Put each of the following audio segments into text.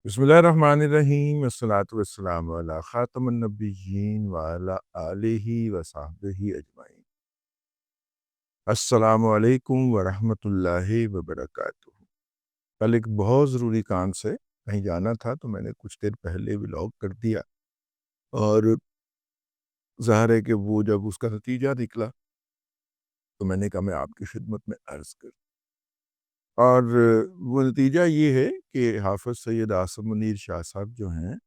बिस्मिल्लाहिर्रहमानिर्रहीम अस्सलातु वस्सलामु अला खातमुन नबिय्यीन व अला आलिहि व सहबिही अजमाइन। अस्सलामु अलैकुम व रहमतुल्लाहि व बरकातुहू। कल एक बहुत ज़रूरी काम से कहीं जाना था, तो मैंने कुछ देर पहले व्लॉग कर दिया, और ज़ाहिर है कि वो जब उसका नतीजा निकला तो मैंने कहा मैं आपकी खिदमत में अर्ज़ करूँ। और वो नतीजा ये है कि हाफ़िज़ सैयद आसिम मुनीर शाह साहब जो हैं,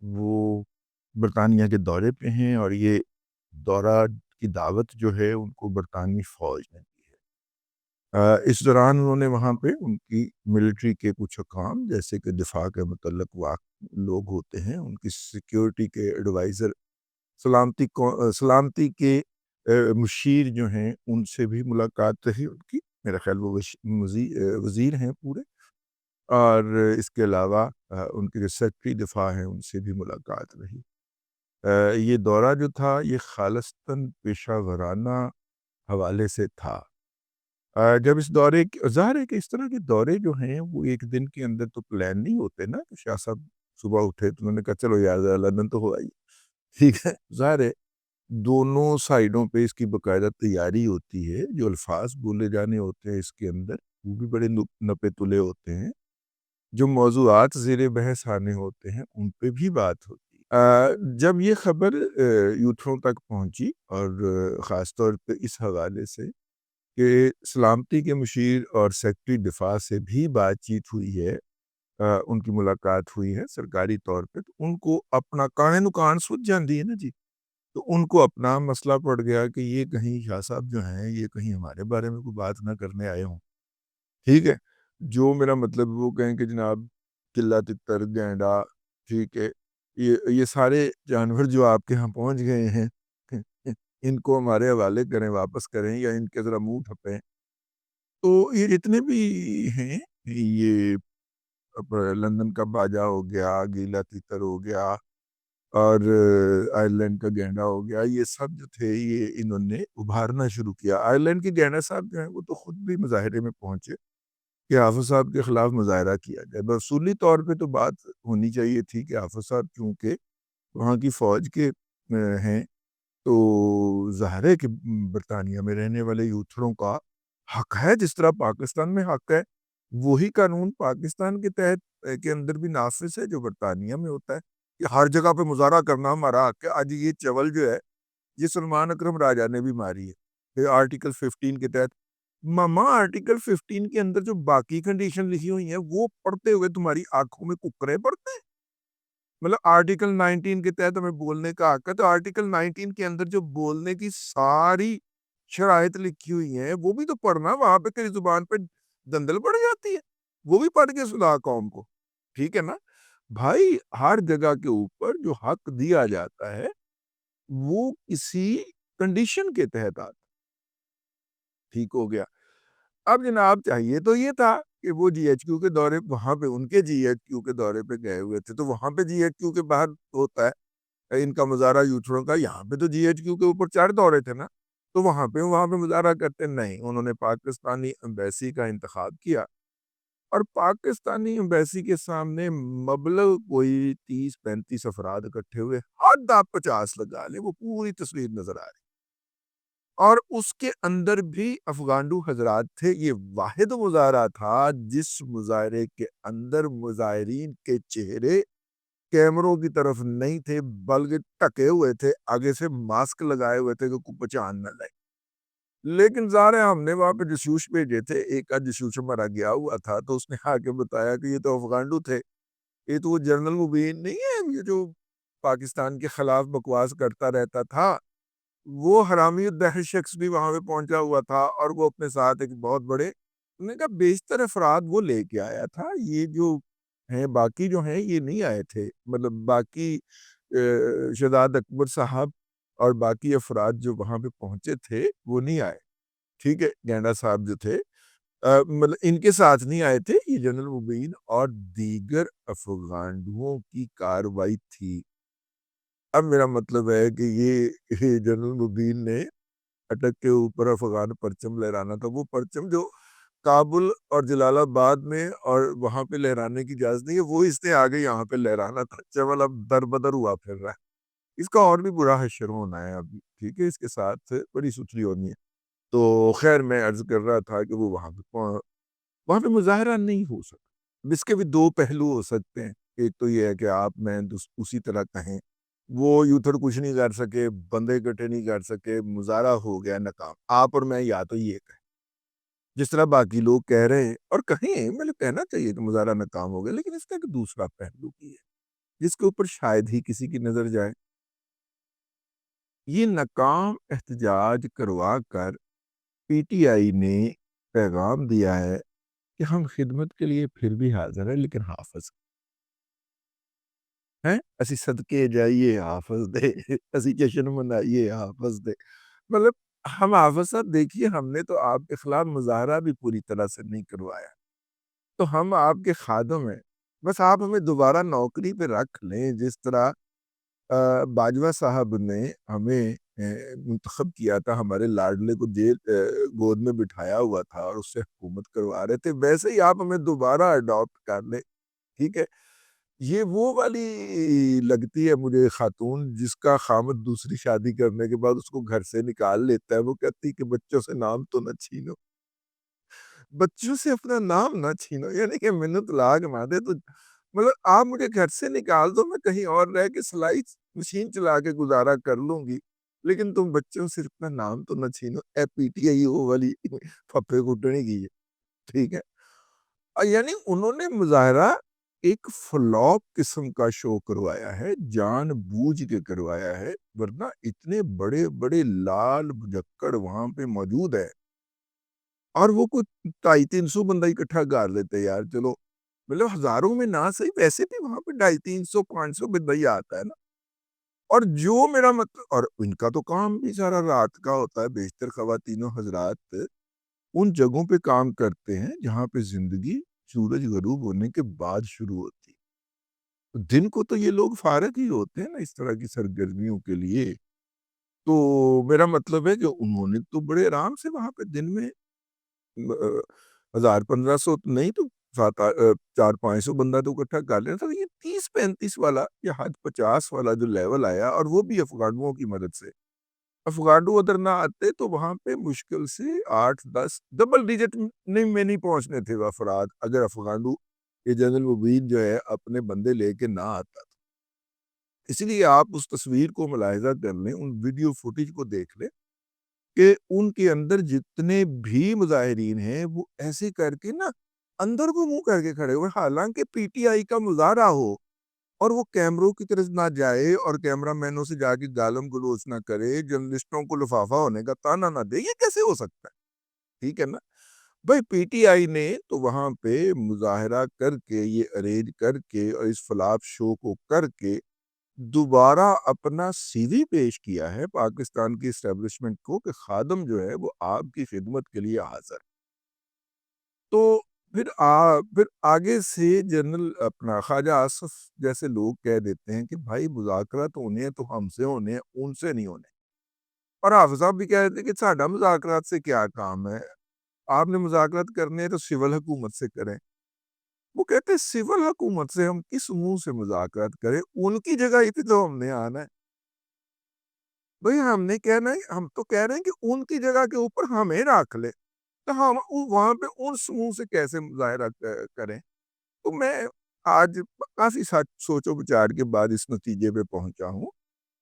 वो बरतानिया के दौरे पे हैं, और ये दौरा की दावत जो है उनको बरतानवी फ़ौज ने दी है। इस दौरान उन्होंने वहाँ पे उनकी मिलिट्री के कुछ काम, जैसे कि दिफ़ा के मुतल्लक लोग होते हैं, उनकी सिक्योरिटी के एडवाइज़र, सलामती के मुशीर जो हैं, उनसे भी मुलाकात रही उनकी। मेरा ख़्याल वो वज़ीर हैं पूरे। और इसके अलावा उनके जो सेक्रेटरी दिफ़ा हैं, उनसे भी मुलाकात रही। ये दौरा जो था ये ख़ालिसतन पेशा वराना हवाले से था। जब इस दौरे ज़ाहिर है कि इस तरह के दौरे जो हैं वो एक दिन के अंदर तो प्लान नहीं होते ना, कि शाह साहब सुबह उठे तो उन्होंने कहा चलो यार ज़रा लंदन तो हो आइए, ठीक है। ज़ाहिर है दोनों साइडों पे इसकी बाकायदा तैयारी होती है, जो अल्फाज बोले जाने होते हैं इसके अंदर वो भी बड़े नपे तुले होते हैं, जो मौज़ूआत ज़ेरे बहस आने होते हैं उन पे भी बात होती है। जब ये खबर यूथों तक पहुंची, और ख़ास तौर पे इस हवाले से कि सलामती के मुशीर और सेक्रेटरी दिफा से भी बातचीत हुई है, उनकी मुलाकात हुई है सरकारी तौर पे, तो उनको अपना काने नुकान सूझ जाती है ना जी। तो उनको अपना मसला पड़ गया कि ये कहीं शाह साहब जो हैं ये कहीं हमारे बारे में कोई बात ना करने आए हों, ठीक है। जो मेरा मतलब वो कहें कि जनाब चिल्ला तितर गैंडा, ठीक है, ये सारे जानवर जो आपके यहाँ पहुँच गए हैं इनको हमारे हवाले करें, वापस करें, या इनके ज़रा मुँह ठप्पें। तो ये जितने भी हैं, ये लंदन का बाजा हो गया, गीला तितर हो गया, और आयरलैंड का गैंडा हो गया, ये सब जो थे ये इन्होंने उभारना शुरू किया। आयरलैंड के गैंडा साहब जो हैं वो तो खुद भी मुजाहरे में पहुंचे कि हाफ़िज़ साहब के खिलाफ मुज़ाहरा किया जाए। रसूली तौर पे तो बात होनी चाहिए थी कि हाफ़िज़ साहब चूँकि वहाँ की फ़ौज के हैं, तो ज़ाहिर है कि बरतानिया में रहने वाले यूथड़ों का हक है, जिस तरह पाकिस्तान में हक है, वही कानून पाकिस्तान के तहत के अंदर भी नाफ़िज़ है जो बरतानिया में होता है, कि हर जगह पे मुज़ाहरा करना हमारा हक है। आज ये चवल जो है, ये सलमान अकरम राजा ने भी मारी है, कि आर्टिकल 15 के तहत। मामा आर्टिकल 15 के अंदर जो बाकी कंडीशन लिखी हुई हैं, वो पढ़ते हुए तुम्हारी आँखों में कुकरे पड़ते हैं? मतलब आर्टिकल 19 के तहत हमें बोलने का हक है, तो आर्टिकल 19 के अंदर जो बोलने की सारी शराइत लिखी हुई हैं, वो भी तो पढ़ना, वहाँ पे तेरी ज़ुबान पे दंदल पड़ जाती है। वो भी पढ़ के सुना कौम को, ठीक है ना? भाई हर जगह के ऊपर जो हक दिया जाता है, वो किसी कंडीशन के तहत आता, ठीक हो गया। अब जनाब चाहिए तो ये था कि वो जीएचक्यू के दौरे, वहाँ पे उनके जीएचक्यू के दौरे पे गए हुए थे, तो वहाँ पे जीएचक्यू के बाहर होता है इनका मुज़ाहरा यूथड़ों का, यहाँ पे तो जीएचक्यू के ऊपर 4 दौरे थे ना, तो वहाँ पे मुज़ाहरा करते नहीं। उन्होंने पाकिस्तानी एम्बेसी का इंतखाब किया, और पाकिस्तानी एम्बेसी के सामने मबलग कोई 30-35 अफराद इकट्ठे हुए, हद आप 50 लगा लें, वो पूरी तस्वीर नज़र आ रही। और उसके अंदर भी अफ़गांडू हज़रात थे। ये वाहिद मुज़ाहरा था जिस मुज़ाहरे के अंदर मुज़ाहिरीन के चेहरे कैमरों की तरफ नहीं थे, बल्कि ढके हुए थे, आगे से मास्क लगाए हुए थे कि कोई पहचान ना जाए। लेकिन ज़ाहिर है हमने वहाँ पे जासूस भेजे थे, एक आध जासूस हमारा गया हुआ था, तो उसने आके बताया कि ये तो अफ़गांडू थे, ये तो वो जनरल मुबीन नहीं है, ये जो पाकिस्तान के खिलाफ बकवास करता रहता था। वो हरामी दहर शख्स भी वहाँ पे पहुँचा हुआ था, और वो अपने साथ एक बहुत बड़े, उन्होंने कहा बेशतर अफ़राद वो लेके आया था। ये जो हैं बाकी जो हैं ये नहीं आए थे। मतलब बाकी शहज़ाद अकबर साहब और बाकी अफ़राद जो वहाँ पे पहुँचे थे वो नहीं आए। ठीक है? गैंडा साहब जो थे मतलब इनके साथ नहीं आए थे, ये जनरल मुबीन और दीगर अफ़गांडुओं की कार्रवाई थी। अब मेरा मतलब है कि ये जनरल मुबीन ने अटक के ऊपर अफ़गान परचम लहराना था। वो परचम जो کابل اور جلال آباد میں اور وہاں پہ لہرانے کی اجازت نہیں ہے، وہ اس نے آگے یہاں پہ لہرانا تھا، چول اب در بدر ہوا پھر رہا ہے، اس کا اور بھی برا حشر ہونا ہے ابھی، ٹھیک ہے، اس کے ساتھ بڑی ستری ہونی ہے۔ تو خیر میں عرض کر رہا تھا کہ وہ وہاں پہ مظاہرہ نہیں ہو سکتا، اس کے بھی دو پہلو ہو سکتے ہیں، ایک تو یہ ہے کہ آپ میں اسی طرح کہیں، وہ یوتھڑ کچھ نہیں کر سکے، بندے اکٹھے نہیں کر سکے، مظاہرہ ہو گیا ناکام، آپ اور میں یا تو یہ کہیں جس طرح باقی لوگ کہہ رہے ہیں، اور کہیں مطلب کہنا چاہیے کہ مظاہرہ ناکام ہو گیا، لیکن اس کا ایک دوسرا پہلو بھی ہے جس کے اوپر شاید ہی کسی کی نظر جائے۔ یہ ناکام احتجاج کروا کر پی ٹی آئی نے پیغام دیا ہے کہ ہم خدمت کے لیے پھر بھی حاضر ہیں، لیکن حافظ ہیں، اسی صدقے جائیے حافظ دے، اسی جشن منائیے حافظ دے، مطلب ہم حافظ صاحب دیکھیے، ہم نے تو آپ کے خلاف مظاہرہ بھی پوری طرح سے نہیں کروایا، تو ہم آپ کے خادم ہیں، بس آپ ہمیں دوبارہ نوکری پہ رکھ لیں، جس طرح باجوہ صاحب نے ہمیں منتخب کیا تھا، ہمارے لاڈلے کو گود میں بٹھایا ہوا تھا اور اس سے حکومت کروا رہے تھے، ویسے ہی آپ ہمیں دوبارہ اڈاپٹ کر لیں، ٹھیک ہے۔ یہ وہ والی لگتی ہے مجھے خاتون جس کا خامد دوسری شادی کرنے کے بعد اس کو گھر سے نکال لیتا ہے، وہ کہتی کہ بچوں سے نام تو نہ چھینو، بچوں سے اپنا نام نہ چھینو، یعنی کہ میں طلاق نہ دے تو مطلب آپ مجھے گھر سے نکال دو، میں کہیں اور رہ کے سلائی مشین چلا کے گزارا کر لوں گی، لیکن تم بچوں سے اپنا نام تو نہ چھینو، اے پی ٹی آئی وہ والی پھپے گھٹنے کی ہے، ٹھیک ہے۔ یعنی انہوں نے مظاہرہ ایک فلاپ قسم کا شو کروایا ہے، جان بوجھ کے کروایا ہے، ورنہ اتنے بڑے بڑے لال بجکڑ وہاں پہ موجود ہے، اور وہ کوئی 250-300 بندہ اکٹھا کر لیتے یار، چلو مطلب ہزاروں میں نہ صحیح، ویسے بھی وہاں پہ 250-300-500 بندہ ہی آتا ہے نا، اور جو میرا مطلب، اور ان کا تو کام بھی سارا رات کا ہوتا ہے، بیشتر خواتین و حضرات ان جگہوں پہ کام کرتے ہیں جہاں پہ زندگی سورج غروب ہونے کے بعد شروع ہوتی ہے، دن کو تو یہ لوگ فارغ ہی ہوتے ہیں نا اس طرح کی سرگرمیوں کے لیے، تو میرا مطلب ہے کہ انہوں نے تو بڑے آرام سے وہاں پہ دن میں 1000-1500 نہیں تو 400-500 بندہ تو اکٹھا کر لینا تھا، یہ 30-35 والا یا حد 50 والا جو لیول آیا، اور وہ بھی افغانوں کی مدد سے، افغانو ادھر نہ آتے تو وہاں پہ مشکل سے 8-10 ڈبل ڈیجٹ میں نہیں پہنچنے تھے وہ افراد، اگر افغانو یہ جنرل مبین جو ہے اپنے بندے لے کے نہ آتا، اس لیے آپ اس تصویر کو ملاحظہ کر لیں، ان ویڈیو فوٹیج کو دیکھ لیں کہ ان کے اندر جتنے بھی مظاہرین ہیں وہ ایسے کر کے نا اندر کو منہ کر کے کھڑے ہوئے، حالانکہ پی ٹی آئی کا مظاہرہ ہو اور وہ کیمروں کی طرف نہ جائے اور کیمرہ مینوں سے جا کے گالم گلوچ نہ کرے، جرنلسٹوں کو لفافہ ہونے کا تانا نہ دے، یہ کیسے ہو سکتا ہے؟ ٹھیک ہے نا بھائی، پی ٹی آئی نے تو وہاں پہ مظاہرہ کر کے، یہ ارینج کر کے اور اس فلاپ شو کو کر کے دوبارہ اپنا سی وی پیش کیا ہے پاکستان کی اسٹیبلشمنٹ کو کہ خادم جو ہے وہ آپ کی خدمت کے لیے حاضر، تو پھر آگے سے جنرل اپنا خواجہ آصف جیسے لوگ کہہ دیتے ہیں کہ بھائی مذاکرات ہونے ہیں تو ہم سے ہونے ہیں، ان سے نہیں ہونے، اور حافظ صاحب بھی کہہ دیتے ہیں کہ ساڈا مذاکرات سے کیا کام ہے، آپ نے مذاکرات کرنے ہیں تو سول حکومت سے کریں، وہ کہتے ہیں سول حکومت سے ہم کس منہ سے مذاکرات کریں، ان کی جگہ ہی پہ تو ہم نے آنا ہے، بھئی ہم نے کہنا ہے، ہم تو کہہ رہے ہیں کہ ان کی جگہ کے اوپر ہمیں رکھ لے، تو ہم وہاں پہ ان سموں سے کیسے مظاہرہ کریں؟ تو میں آج کافی سوچ و بچار کے بعد اس نتیجے پہ پہنچا ہوں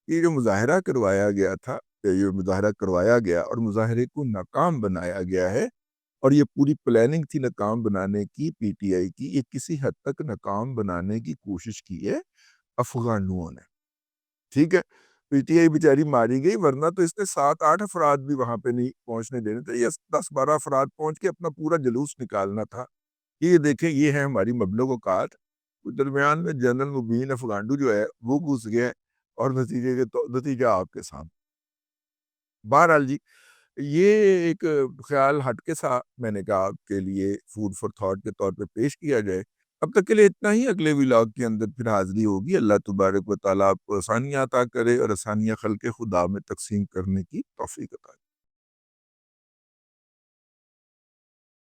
کہ یہ جو مظاہرہ کروایا گیا تھا، یہ مظاہرہ کروایا گیا اور مظاہرے کو ناکام بنایا گیا ہے، اور یہ پوری پلاننگ تھی ناکام بنانے کی پی ٹی آئی کی، یہ کسی حد تک ناکام بنانے کی کوشش کی ہے افغانوں نے، ٹھیک ہے، پی ٹی آئی بیچاری ماری گئی، ورنہ تو اس نے 7-8 افراد بھی وہاں پہ نہیں پہنچنے دینے تھے، یہ 10-12 افراد پہنچ کے اپنا پورا جلوس نکالنا تھا، یہ دیکھیں یہ ہے ہماری مبلغ اوقات، درمیان میں جنرل مبین افغانڈو جو ہے وہ گھس گیا، اور نتیجہ آپ کے سامنے۔ بہرحال جی، یہ ایک خیال ہٹ کے سا میں نے کہا آپ کے لیے فوڈ فار تھاٹ کے طور پہ پیش کیا جائے، اب تک کے لیے اتنا ہی، اگلے ولاگ کے اندر پھر حاضری ہوگی، اللہ تبارک و تعالیٰ آپ کو آسانیاں عطا کرے اور آسانیاں خلق خدا میں تقسیم کرنے کی توفیق عطا کرے۔